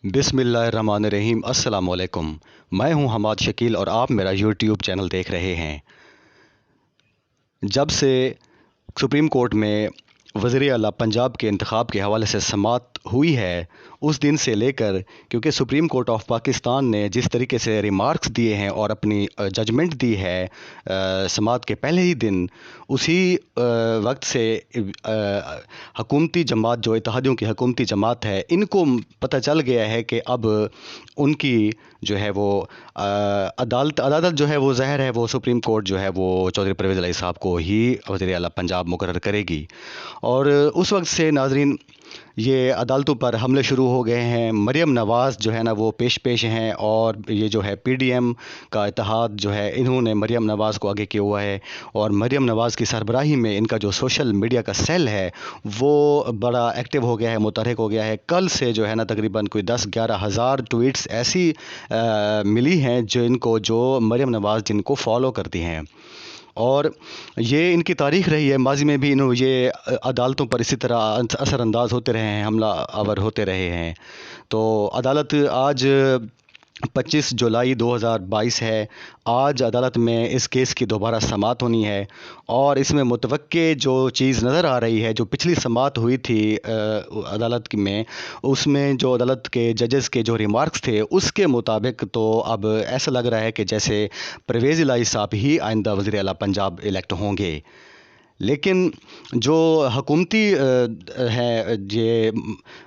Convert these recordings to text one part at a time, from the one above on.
बिस्मिल्लाहिर्रहमानिर्रहीम। अस्सलाम वालेकुम। मैं हूं हमाद शकील और आप मेरा यूट्यूब चैनल देख रहे हैं। जब से सुप्रीम कोर्ट में वज़ीर आला पंजाब के इंतखाब के हवाले से समाअत हुई है, उस दिन से लेकर, क्योंकि सुप्रीम कोर्ट ऑफ पाकिस्तान ने जिस तरीके से रिमार्क्स दिए हैं और अपनी जजमेंट दी है समाअत के पहले ही दिन, उसी वक्त से हकूमती जमात, जो इत्तेहादियों की हकूमती जमात है, इनको पता चल गया है कि अब उनकी जो है वो अदालत जो है वो ज़ाहिर है वो सुप्रीम कोर्ट जो है वो चौधरी परवेज़ इलाही साहब को ही वज़ीर आला पंजाब मुकर्रर करेगी। और उस वक्त से नाज़रीन ये अदालतों पर हमले शुरू हो गए हैं। मरियम नवाज़ जो है ना वो पेश हैं, और ये जो है पीडीएम का इत्तेहाद जो है, इन्होंने मरियम नवाज़ को आगे किया हुआ है। और मरियम नवाज़ की सरबराही में इनका जो सोशल मीडिया का सेल है वो बड़ा एक्टिव हो गया है, मुतहरिक हो गया है। कल से जो है ना तकरीबन कोई 10-11 हज़ार ट्वीट्स ऐसी मिली हैं जो मरियम नवाज़ जिनको फॉलो करती हैं। और ये इनकी तारीख रही है, माजी में भी इन्होंने ये अदालतों पर इसी तरह असरअंदाज होते रहे हैं, हमला आवर होते रहे हैं। तो अदालत आज 25 जुलाई 2022 है। आज अदालत में इस केस की दोबारा समाअत होनी है, और इसमें मुतवक्के जो चीज़ नज़र आ रही है, जो पिछली समाअत हुई थी अदालत में, उसमें जो अदालत के जजेस के जो रिमार्क्स थे उसके मुताबिक तो अब ऐसा लग रहा है कि जैसे परवेज़ इलाही साहब ही आइंदा वज़ीर आला पंजाब इलेक्ट होंगे। लेकिन जो हकूमती है, ये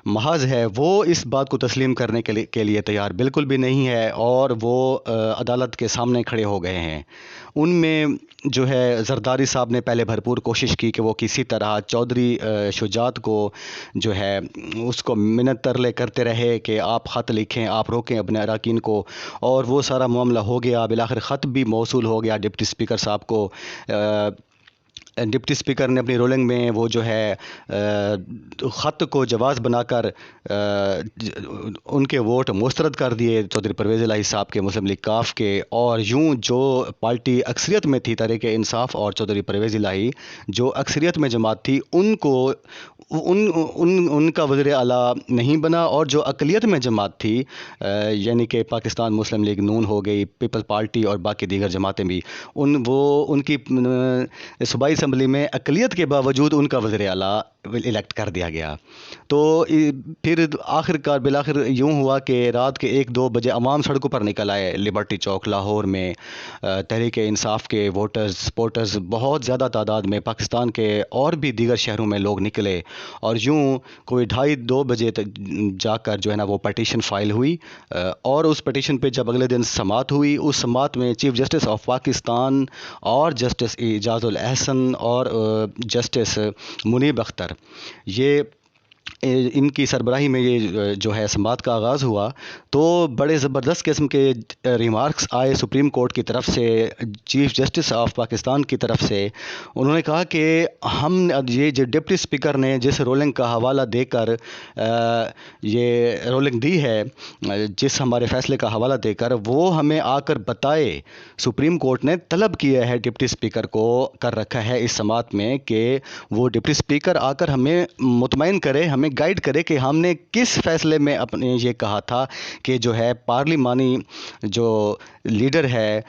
महाज है, वो इस बात को तस्लीम करने के लिए तैयार बिल्कुल भी नहीं है, और वो अदालत के सामने खड़े हो गए हैं। उनमें जो है जरदारी साहब ने पहले भरपूर कोशिश की कि वो किसी तरह चौधरी शुजात को जो है उसको मिन्नत तरले करते रहे कि आप ख़त लिखें, आप रोकें अपने अरकान को, और वो सारा मामला हो गया। बिलाखिर ख़त भी मौसूल हो गया डिप्टी स्पीकर साहब को। डिप्टी स्पीकर ने अपनी रोलिंग में वो जो है ख़त को जवाज़ बनाकर उनके वोट मुस्तरद कर दिए चौधरी परवेज़ इलाही साहब के, मुस्लिम लीग काफ के। और यूं जो पार्टी अक्सरियत में थी, तहरीक इंसाफ, और चौधरी परवेज़ इलाही जो अक्सरियत में जमात थी, उनको उनका वज़ीर आला नहीं बना। और जो अक़लियत में जमात थी, यानी कि पाकिस्तान मुस्लिम लीग नून हो गई, पीपल्स पार्टी और बाकी दीगर जमातें भी, उनकी सूबाई असम्बली में अक़लियत के बावजूद उनका वज़ीर आला इलेक्ट कर दिया गया। तो फिर आखिरकार बिलाखिर यूँ हुआ कि रात के 1-2 बजे अवाम सड़कों पर निकल आए। लिबर्टी चौक लाहौर में तहरीक इंसाफ के वोटर्स, सपोर्टर्स बहुत ज़्यादा तादाद में, पाकिस्तान के और भी दीगर शहरों में लोग निकले, और यूँ कोई 2:30-2 बजे तक जाकर जो है ना वो पटिशन फ़ाइल हुई। और उस पटिशन पे जब अगले दिन समाअत हुई, उस समाअत में चीफ़ जस्टिस ऑफ पाकिस्तान और जस्टिस एजाज़ुल एहसन और जस्टिस मुनीब अख्तर, ये इनकी सरबराही में ये जो है समाअत का आगाज़ हुआ। तो बड़े ज़बरदस्त किस्म के रिमार्क्स आए सुप्रीम कोर्ट की तरफ से, चीफ़ जस्टिस ऑफ पाकिस्तान की तरफ से। उन्होंने कहा कि हम ये जो डिप्टी स्पीकर ने जिस रोलिंग का हवाला देकर ये रोलिंग दी है, जिस हमारे फ़ैसले का हवाला देकर, वो हमें आकर बताए। सुप्रीम कोर्ट ने तलब किया है, डिप्टी स्पीकर को कर रखा है इस समाअत में, कि वो डिप्टी स्पीकर आकर हमें मुतमईन करे, हमें गाइड करे कि हमने किस फ़ैसले में अपने ये कहा था कि जो है पार्लिमानी जो लीडर है,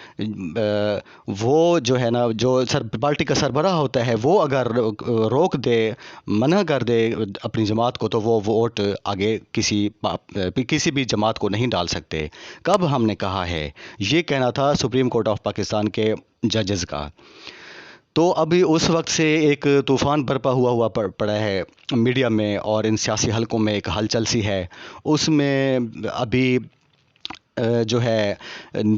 वो जो है ना जो पार्टी का सरबराह होता है, वो अगर रोक दे, मना कर दे अपनी जमात को, तो वो वोट आगे किसी भी जमात को नहीं डाल सकते। कब हमने कहा है, ये कहना था सुप्रीम कोर्ट ऑफ पाकिस्तान के जजेस का। तो अभी उस वक्त से एक तूफ़ान बरपा हुआ पड़ा है मीडिया में, और इन सियासी हलकों में एक हलचल सी है। उसमें अभी जो है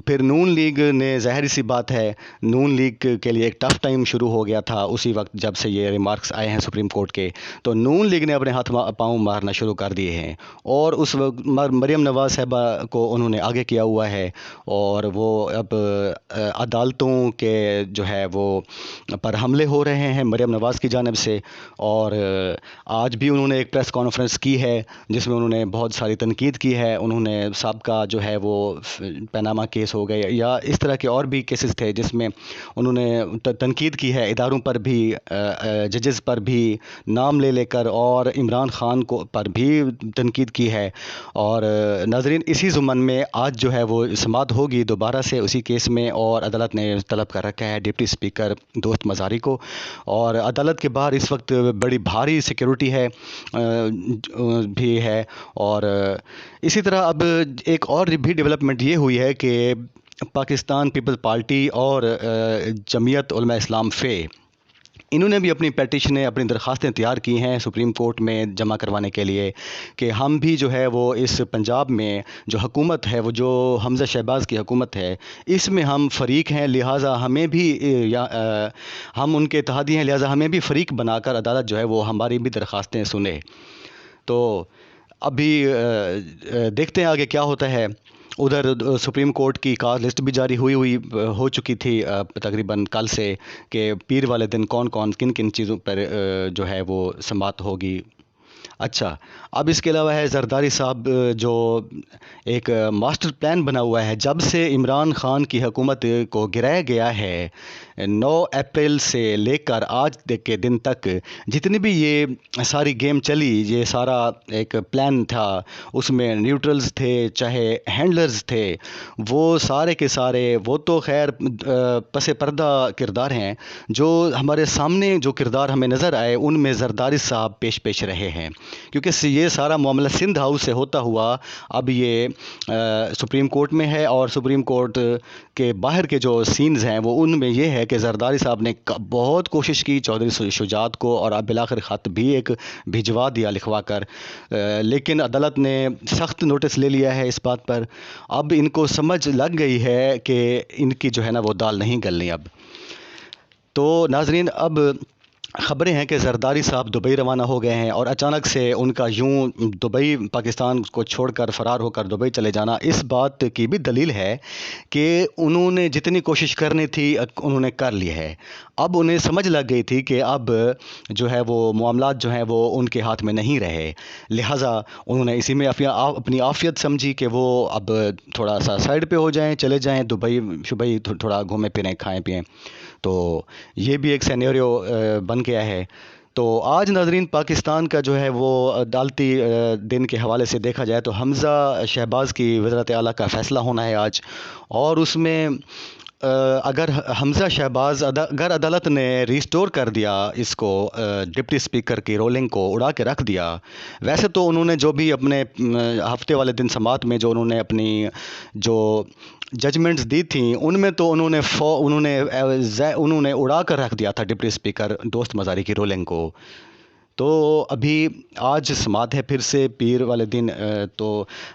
फिर नून लीग ने, ज़ाहिर सी बात है, नून लीग के लिए एक टफ़ टाइम शुरू हो गया था उसी वक्त जब से ये रिमार्क्स आए हैं सुप्रीम कोर्ट के। तो नून लीग ने अपने हाथ पाँव मारना शुरू कर दिए हैं, और उस वक्त मरियम नवाज़ साहिबा को उन्होंने आगे किया हुआ है। और वो अब अदालतों के जो है वो पर हमले हो रहे हैं मरियम नवाज़ की जानिब से। और आज भी उन्होंने एक प्रेस कॉन्फ्रेंस की है जिसमें उन्होंने बहुत सारी तनकीद की है। उन्होंने साबका जो है वो وہ پیناما کیس ہو گئے یا اس طرح کے اور بھی کیسز تھے جس میں انہوں نے تنقید کی ہے اداروں پر بھی، ججز پر بھی نام لے لے کر، اور عمران خان کو پر بھی تنقید کی ہے۔ اور ناظرین، اسی ضمن میں آج جو ہے وہ سماعت ہوگی دوبارہ سے اسی کیس میں، اور عدالت نے طلب کر رکھا ہے ڈپٹی اسپیکر دوست مزاری کو، اور عدالت کے باہر اس وقت بڑی بھاری سیکیورٹی ہے بھی ہے۔ اور اسی طرح اب ایک اور بھی ڈیولپمنٹ یہ ہوئی ہے کہ پاکستان پیپل پارٹی اور جمعیت علماء اسلام فے، انہوں نے بھی اپنی پیٹیشنیں، اپنی درخواستیں تیار کی ہیں سپریم کورٹ میں جمع کروانے کے لیے کہ ہم بھی جو ہے وہ اس پنجاب میں جو حکومت ہے، وہ جو حمزہ شہباز کی حکومت ہے، اس میں ہم فریق ہیں، لہٰذا ہمیں بھی ہم ان کے اتحادی ہیں، لہٰذا ہمیں بھی فریق بنا کر عدالت جو ہے وہ ہماری بھی درخواستیں سنے۔ تو ابھی دیکھتے ہیں آگے کیا ہوتا ہے۔ ادھر سپریم کورٹ کی کال لسٹ بھی جاری ہو چکی تھی تقریباً کل سے، کہ پیر والے دن کون کون کن کن چیزوں پر جو ہے وہ سماعت ہوگی۔ اچھا، اب اس کے علاوہ ہے زرداری صاحب، جو ایک ماسٹر پلان بنا ہوا ہے جب سے عمران خان کی حکومت کو گرایا گیا ہے، 9 اپریل سے لے کر آج کے دن تک جتنی بھی یہ ساری گیم چلی، یہ سارا ایک پلان تھا، اس میں نیوٹرلز تھے چاہے ہینڈلرز تھے، وہ سارے کے سارے وہ تو خیر پس پردہ کردار ہیں، جو ہمارے سامنے جو کردار ہمیں نظر آئے ان میں زرداری صاحب پیش رہے ہیں، کیونکہ یہ سارا معاملہ سندھ ہاؤس سے ہوتا ہوا اب یہ سپریم کورٹ میں ہے، اور سپریم کورٹ کے باہر کے جو سینز ہیں وہ ان میں یہ ہے کہ زرداری صاحب نے بہت کوشش کی چودھری شجاعت کو، اور اب بالآخر خط بھی ایک بھجوا دیا لکھوا کر، لیکن عدالت نے سخت نوٹس لے لیا ہے اس بات پر۔ اب ان کو سمجھ لگ گئی ہے کہ ان کی جو ہے نا وہ دال نہیں گلنی اب۔ تو ناظرین، اب خبریں ہیں کہ زرداری صاحب دبئی روانہ ہو گئے ہیں، اور اچانک سے ان کا یوں دبئی، پاکستان کو چھوڑ کر فرار ہو کر دبئی چلے جانا اس بات کی بھی دلیل ہے کہ انہوں نے جتنی کوشش کرنی تھی انہوں نے کر لی ہے۔ اب انہیں سمجھ لگ گئی تھی کہ اب جو ہے وہ معاملات جو ہیں وہ ان کے ہاتھ میں نہیں رہے، لہٰذا انہوں نے اسی میں اپنی عافیت سمجھی کہ وہ اب تھوڑا سا سائڈ پہ ہو جائیں، چلے جائیں دبئی شبئی، تھوڑا گھومیں پھریں، کھائیں پئیں۔ تو یہ بھی ایک سینیریو بن گیا ہے۔ تو آج ناظرین، پاکستان کا جو ہے وہ عدالتی دن کے حوالے سے دیکھا جائے تو حمزہ شہباز کی وزارت اعلیٰ کا فیصلہ ہونا ہے آج، اور اس میں اگر حمزہ شہباز، اگر عدالت نے ریسٹور کر دیا اس کو، ڈپٹی اسپیکر کی رولنگ کو اڑا کے رکھ دیا، ویسے تو انہوں نے جو بھی اپنے ہفتے والے دن سماعت میں جو انہوں نے اپنی جو ججمنٹس دی تھیں ان میں تو انہوں نے اڑا کر رکھ دیا تھا ڈپٹی اسپیکر دوست مزاری کی رولنگ کو۔ تو ابھی آج سماعت ہے پھر سے پیر والے دن، تو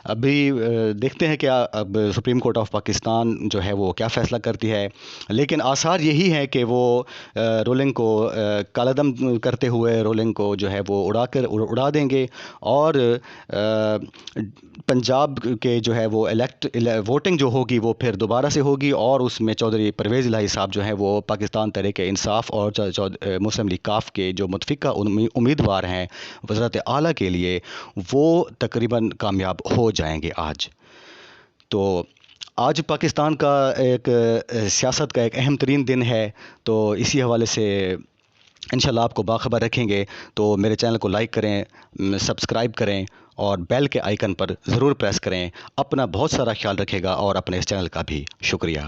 ابھی دیکھتے ہیں کیا اب سپریم کورٹ آف پاکستان جو ہے وہ کیا فیصلہ کرتی ہے، لیکن آثار یہی ہیں کہ وہ رولنگ کو کالعدم کرتے ہوئے رولنگ کو جو ہے وہ اڑا دیں گے، اور پنجاب کے جو ہے وہ ووٹنگ جو ہوگی وہ پھر دوبارہ سے ہوگی، اور اس میں چودھری پرویز الہی صاحب جو ہیں وہ پاکستان تحریک انصاف اور مسلم لیگ کاف کے جو متفقہ امیدوار ہیں وزارت اعلیٰ کے لیے، وہ تقریباً کامیاب ہو جائیں گے آج۔ تو آج پاکستان کا ایک سیاست کا ایک اہم ترین دن ہے، تو اسی حوالے سے انشاءاللہ آپ کو باخبر رکھیں گے۔ تو میرے چینل کو لائک کریں، سبسکرائب کریں، اور بیل کے آئیکن پر ضرور پریس کریں۔ اپنا بہت سارا خیال رکھے گا، اور اپنے اس چینل کا بھی شکریہ۔